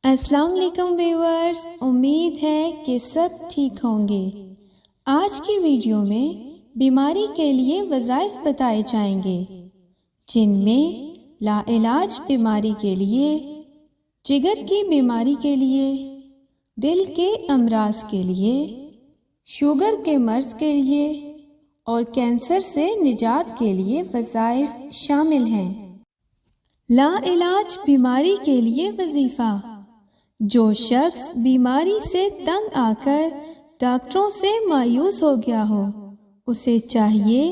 السلام علیکم ویورز، امید ہے کہ سب ٹھیک ہوں گے۔ آج کی ویڈیو میں بیماری کے لیے وظائف بتائے جائیں گے، جن میں لا علاج بیماری کے لیے، جگر کی بیماری کے لیے، دل کے امراض کے لیے، شوگر کے مرض کے لیے اور کینسر سے نجات کے لیے وظائف شامل ہیں۔ لا علاج بیماری کے لیے وظیفہ: جو شخص بیماری سے تنگ آ کر ڈاکٹروں سے مایوس ہو گیا ہو، اسے چاہیے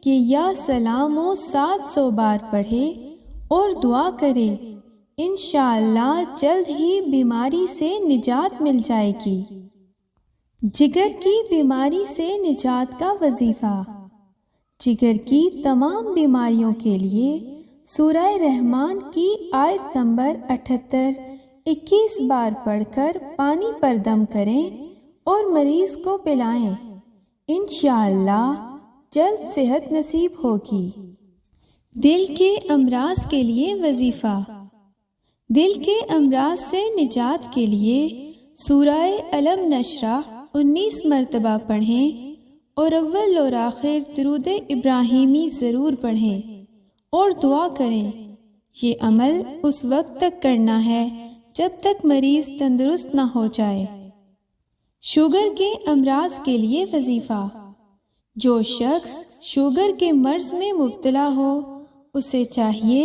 کہ یا سلام و 700 بار پڑھے اور دعا کرے، انشاءاللہ جلد ہی بیماری سے نجات مل جائے گی۔ جگر کی بیماری سے نجات کا وظیفہ: جگر کی تمام بیماریوں کے لیے سورہ رحمان کی آیت نمبر 78 21 بار پڑھ کر پانی پر دم کریں اور مریض کو پلائیں، انشاءاللہ جلد صحت نصیب ہوگی۔ دل کے امراض کے لیے وظیفہ: دل کے امراض سے نجات کے لیے سورہ الم نشرح 19 مرتبہ پڑھیں اور اول اور آخر درود ابراہیمی ضرور پڑھیں اور دعا کریں۔ یہ عمل اس وقت تک کرنا ہے جب تک مریض تندرست نہ ہو جائے۔ شوگر کے امراض کے لیے وظیفہ: جو شخص شوگر کے مرض میں مبتلا ہو، اسے چاہیے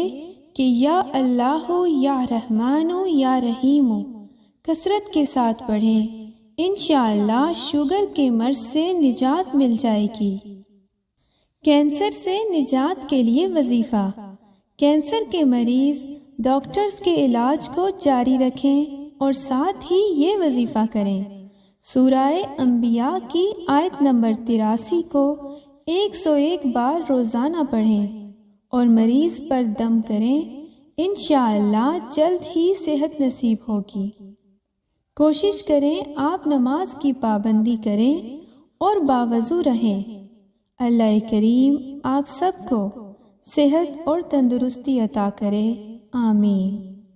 کہ یا اللہ یا رحمان یا رحیم کثرت کے ساتھ پڑھیں، انشاءاللہ شوگر کے مرض سے نجات مل جائے گی۔ کینسر سے نجات کے لیے وظیفہ: کینسر کے مریض ڈاکٹرز کے علاج کو جاری رکھیں اور ساتھ ہی یہ وظیفہ کریں۔ سورہ انبیاء کی آیت نمبر 83 کو 101 بار روزانہ پڑھیں اور مریض پر دم کریں، انشاءاللہ جلد ہی صحت نصیب ہوگی۔ کوشش کریں آپ نماز کی پابندی کریں اور باوضو رہیں۔ اللہ کریم آپ سب کو صحت اور تندرستی عطا کرے، آمین۔